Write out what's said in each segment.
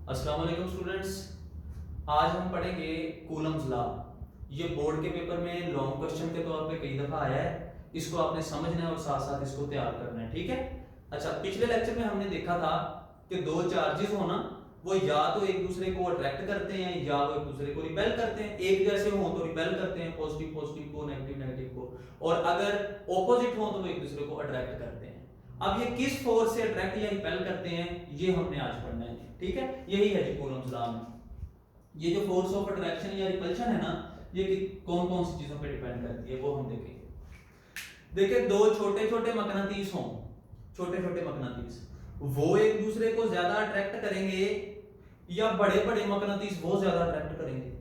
अस्सलाम वालेकुम स्टूडेंट्स। आज हम पढ़ेंगे कूलम्स लॉ। ये बोर्ड के पेपर में लॉन्ग क्वेश्चन के तौर पे कई दफा आया है। इसको आपने समझना है और साथ साथ इसको तैयार करना है, ठीक है। अच्छा, पिछले लेक्चर में हमने देखा था कि दो चार्जेस हो ना, वो या तो एक दूसरे को अट्रैक्ट करते हैं या वो एक दूसरे को रिपेल करते हैं। एक जैसे हो तो रिपेल करते हैं, पॉजिटिव पॉजिटिव को, नेगेटिव नेगेटिव को, और अगर ऑपोजिट हो तो वो एक दूसरे को अट्रैक्ट करते हैं। अब ये किस फोर्स से अट्रैक्ट या रिपेल करते हैं ये हमने आज पढ़ना है, ठीक है। यही है जी कूलम्स लॉ में। ये जो फोर्स ऑफ अट्रैक्शन या रिपल्शन है ना, ये कौन कौन सी चीजों पे डिपेंड करती है वो हम देखेंगे। देखिए, दो छोटे छोटे मकनातीस हों, छोटे छोटे मकनातीस, वो एक दूसरे को ज्यादा अट्रैक्ट करेंगे या बड़े बड़े मकनातीस वो ज्यादा अट्रैक्ट करेंगे?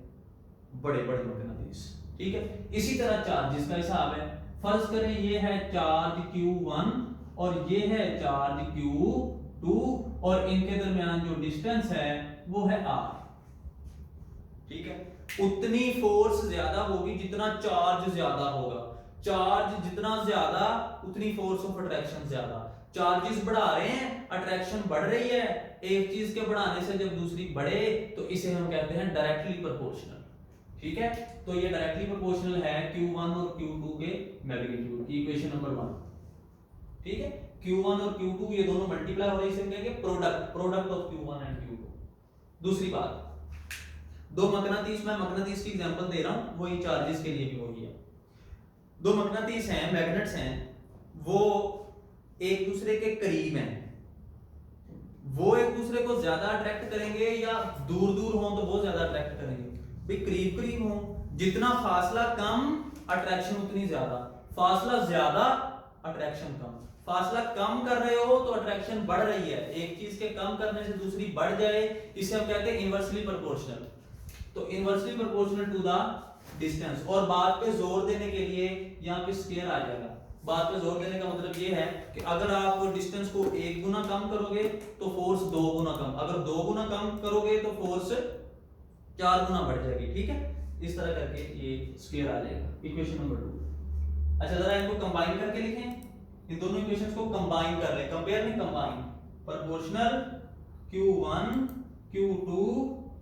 बड़े बड़े मकनातीस, ठीक है। इसी तरह चार्जेस का हिसाब है। फर्ज करें ये है चार्ज Q1 और ये है चार्ज Q2 और इनके दरमियान जो डिस्टेंस है वो है R, ठीक है। उतनी फोर्स ज्यादा होगी जितना चार्ज ज्यादा होगा। चार्ज जितना ज्यादा उतनी फोर्स ऑफ अट्रैक्शन ज्यादा। चार्जेस बढ़ा रहे हैं, अट्रैक्शन बढ़ रही है। एक चीज के बढ़ाने से जब दूसरी बढ़े तो इसे हम कहते हैं डायरेक्टली प्रोपोर्शनल, ठीक है। तो ये डायरेक्टली प्रोपोर्शनल है Q1 और Q2 के मैग्नीट्यूड की, इक्वेशन नंबर 1, ठीक है। Q1 और Q2 ये दोनों मल्टीप्लाई हो रहे हैं, इसे कहेंगे product of Q1 and Q2। दूसरी बात, दो मकनातीस, मैं मकनातीस की एग्जांपल दे रहा हूं, वही चार्जेस के लिए भी वही है। दो मकनातीस हैं, मैग्नेट्स हैं, वो एक दूसरे के करीब हैं। वो एक दूसरे को ज्यादा अट्रैक्ट करेंगे या दूर दूर हो तो वो ज्यादा अट्रैक्ट करेंगे? भाई करीब करीब हो, जितना फासला कम अट्रैक्शन उतनी ज्यादा, फासला ज्यादा अट्रैक्शन कम। फासला कम कर रहे हो तो अट्रैक्शन बढ़ रही है, एक चीज के कम करने से दूसरी बढ़ जाए, इसे हम कहते हैं इनवर्सली प्रोपोर्शनल। तो inversely proportional to the distance. और बात पे जोर देने के लिए यहाँ पे स्क्वायर आ जाएगा। बात पे जोर देने का मतलब ये है कि अगर आप डिस्टेंस को 1 गुना कम करोगे तो फोर्स 2 गुना कम, अगर 2 गुना कम करोगे तो फोर्स 4 गुना बढ़ जाएगी, ठीक है। इस तरह करके ये स्क्वायर आ जाएगा, इक्वेशन नंबर 2। अच्छा, जरा इनको कंबाइन करके लिखें, इन दोनों इक्वेशंस को कंबाइन कर लें, कंपेयर नहीं combine. Proportional Q1 Q2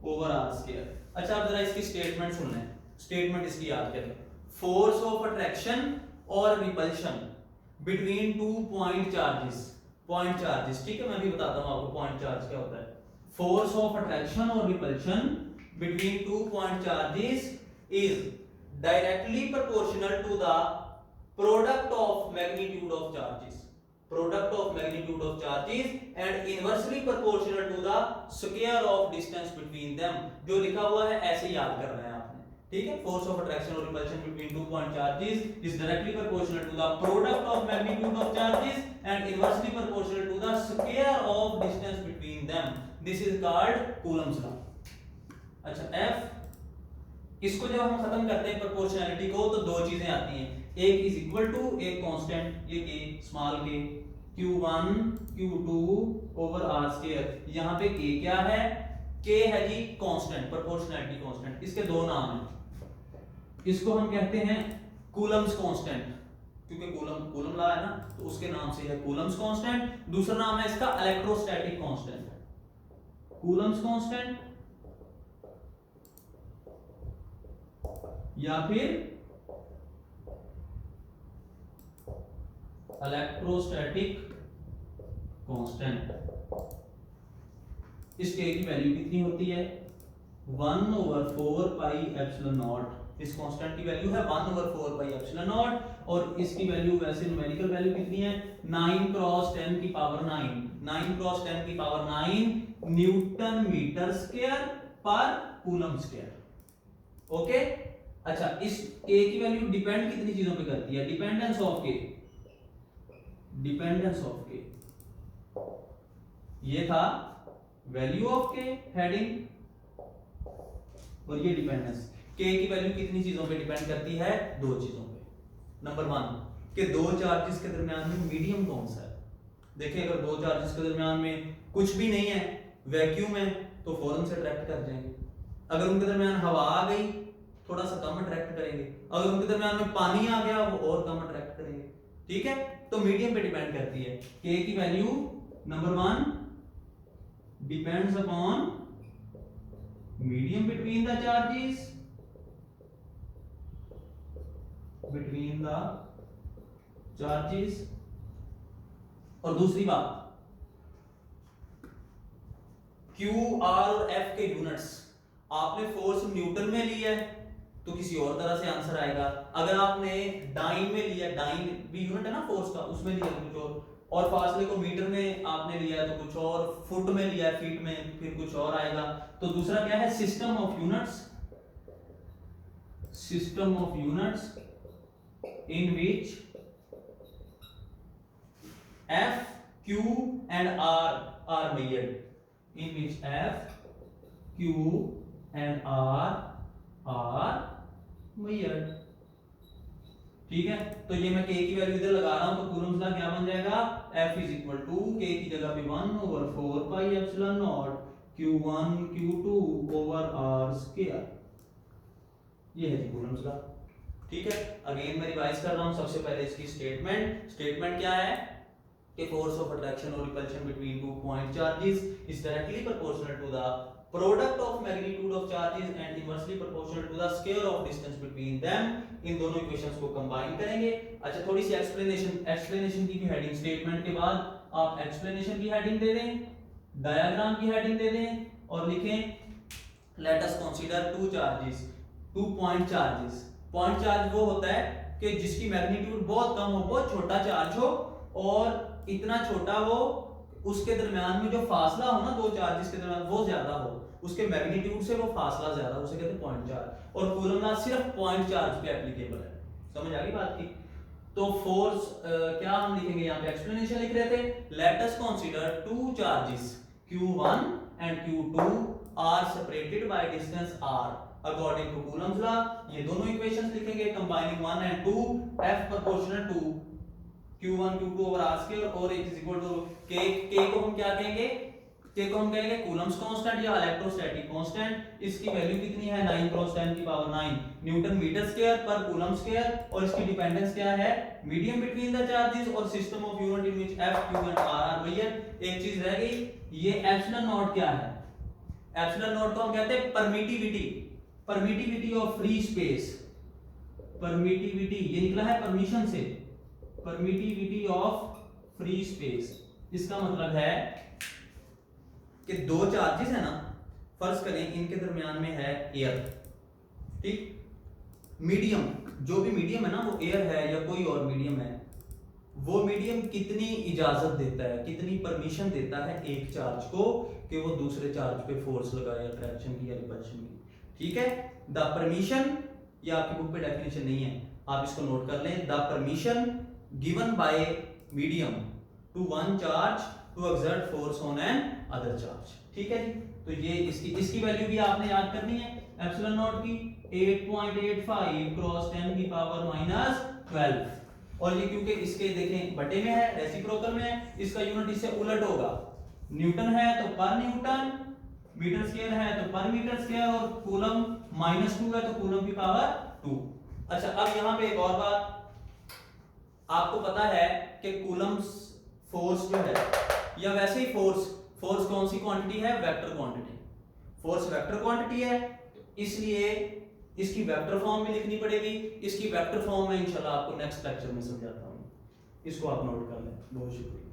over R square. अच्छा, अब जरा इसकी स्टेटमेंट सुन लें, स्टेटमेंट इसकी याद करें। फोर्स ऑफ अट्रैक्शन और repulsion between two point charges, point charges, ठीक है। मैं भी बताता हूं आपको पॉइंट चार्ज क्या होता है। फोर्स ऑफ अट्रैक्शन और repulsion between two point charges is directly proportional to the product of magnitude of charges, product of magnitude of charges and inversely proportional to the square of distance between them. जो लिखा हुआ है ऐसे याद करना है आपने, ठीक है। फोर्स ऑफ अट्रैक्शन और repulsion between two point charges is directly proportional to the product of magnitude of charges and inversely proportional to the square of distance between them. This is called Coulomb's law. अच्छा, F, इसको जब हम खत्म करते हैं proportionality को तो दो चीजें आती हैं, एक इज इक्वल टू एक कांस्टेंट, ये k small k, Q1 Q2 over R square. यहां पे k क्या है? k है जी कांस्टेंट, प्रोपोर्शनैलिटी कांस्टेंट। इसके दो नाम हैं, इसको हम कहते हैं कूलम्स कांस्टेंट, क्योंकि कूलम लॉ है ना तो उसके नाम से है कूलम्स कांस्टेंट। दूसरा नाम है इसका इलेक्ट्रोस्टैटिक कांस्टेंट, कूलम्स कांस्टेंट या फिर इलेक्ट्रोस्टैटिक कांस्टेंट। इस k की वैल्यू कितनी होती है? 1/4 पाई एप्सिलॉन नॉट। इस कांस्टेंट की वैल्यू है 1/4 पाई एप्सिलॉन नॉट और इसकी वैल्यू वैसे न्यूमेरिकल वैल्यू कितनी है? 9 क्रॉस 10 की पावर 9, 9 क्रॉस 10 की पावर 9 न्यूटन मीटर स्क्वायर पर कूलम स्क्वायर। ओके। अच्छा, इस k की वैल्यू डिपेंड कितनी चीजों पे करती है? Dependence of k, dependence of k। ये था वैल्यू ऑफ k हेडिंग और ये डिपेंडेंस। k की वैल्यू कितनी चीजों पे डिपेंड करती है? दो चीजों पे। नंबर 1 कि दो चार्जेस के दरमियान में मीडियम कौन सा है। देखिए, अगर दो चार्जेस के दरमियान में कुछ भी नहीं है, वैक्यूम है, तो फौरन से अट्रैक्ट कर जाएंगे। अगर उनके दरमियान हवा आ गई थोड़ा सा कम अट्रैक्ट करेंगे, अगर उनके दरमियान में पानी आ गया वो और कम अट्रैक्ट करेंगे, ठीक है। तो मीडियम पे डिपेंड करती है। k की value number 1 depends upon medium between the charges, between the charges. और दूसरी बात, क्यू आर और एफ के यूनिट्स आपने फोर्स न्यूटन में लिया है तो किसी और तरह से आंसर आएगा। अगर आपने डाइन में लिया, डाइन भी यूनिट है ना फोर्स का, उसमें लिया तो कुछ और फासले को मीटर में आपने लिया है तो कुछ और, फुट में लिया है फीट में फिर कुछ और आएगा। तो दूसरा क्या है, system of units, system of units in which F, Q and R are measured, in which F, Q and R are measured। ठीक है, तो ये मैं K की वैल्यू इधर लगा रहा हूं तो कूलम्स लॉ क्या बन जाएगा, F is equal to K की जगह पे 1/4 pi epsilon naught Q1 Q2 over R square। ये है जी कूलम्स लॉ। ठीक है, अगेन मैं रिवाइज कर रहा हूं। सबसे पहले इसकी स्टेटमेंट, स्टेटमेंट क्या है कि फोर्स ऑफ अट्रैक्शन और repulsion between two point charges is directly proportional to the product of magnitude of charges and inversely proportional to the square of distance between them. इन दोनों इक्वेशंस को combine करेंगे। अच्छा, थोड़ी सी एक्सप्लेनेशन की भी heading, statement के बाद आप एक्सप्लेनेशन की हेडिंग दे दें, डायग्राम की हेडिंग दे दें और लिखें late us consider two charges, 2 point charges. Point charge वो होता है कि जिसकी मैग्नीट्यूड बहुत कम हो, बहुत छोटा चार्ज हो और इतना छोटा हो उसके दरमियान में जो फासला हो ना दो चार्जेस के दरमियान वो ज्यादा हो, उसके मैग्नीट्यूड से वो फासला ज्यादा, उसे कहते हैं पॉइंट चार्ज। और कूलम लॉ सिर्फ पॉइंट चार्ज पे एप्लीकेबल है। समझ आ गई बात की? तो फोर्स क्या हम लिखेंगे यहाँ पे, एक्सप्लेनेशन लिख रहे थे, let us consider two charges Q1 and Q2 are separated by distance r according to Coulomb's law. ये दोनों इक्वेशंस लिखेंगे combining 1 and 2, F proportional to Q1 Q2 over r square और H is equal to K को हम क्या कहेंगे, K को हम कहेंगे कूलम्स कांस्टेंट या इलेक्ट्रोस्टैटिक कांस्टेंट। इसकी वैल्यू कितनी है, 9 क्रॉस 10 की पावर 9 न्यूटन मीटर स्क्वायर पर कूलम स्क्वायर। और इसकी डिपेंडेंस क्या है, मीडियम बिटवीन द चार्जेस और system of unit in which F, Q and R are measured. एक चीज रह गई, ये एप्सिलॉन नॉट क्या है, एप्सिलॉन नॉट को हम कहते हैं permittivity, permittivity of free space. Permittivity ये निकला है परमिशन से, परमिटिविटी ऑफ फ्री स्पेस। इसका मतलब है कि दो चार्जेस है ना, फर्ज करें इनके दरमियान में है एयर, ठीक, मीडियम, जो भी मीडियम है ना वो एयर है या कोई और मीडियम है, वो मीडियम कितनी इजाजत देता है, कितनी परमिशन देता है एक चार्ज को कि वो दूसरे चार्ज पे फोर्स लगाए अट्रैक्शन की या रिपल्शन की। ठीक है, द परमिशन, ये आपकी बुक पे डेफिनेशन नहीं है, आप इसको नोट कर लें, the permission given by medium to one charge to exert force on another charge. ठीक है जी, तो ये इसकी वैल्यू भी आपने याद करनी है, एप्सिलॉन नॉट की 8.85 क्रॉस 10 की पावर -12। और ये क्योंकि इसके देखें बटे में है, रेसिप्रोकल में है, इसका यूनिट इससे उलट होगा, न्यूटन है तो पर न्यूटन, मीटर स्क्वायर है तो पर मीटर स्क्वायर और कूलम -2 है तो कूलम की पावर 2। अच्छा, अब यहां पे एक और बात, आपको पता है कि कूलम्स फोर्स जो है या वैसे ही फोर्स कौन सी क्वांटिटी है, vector quantity. Force vector quantity है, इसलिए इसकी वेक्टर फॉर्म भी लिखनी पड़ेगी। इसकी वेक्टर फॉर्म में इंशाल्लाह आपको नेक्स्ट लेक्चर में समझाता हूं, इसको आप नोट कर लें। बहुत शुक्रिया।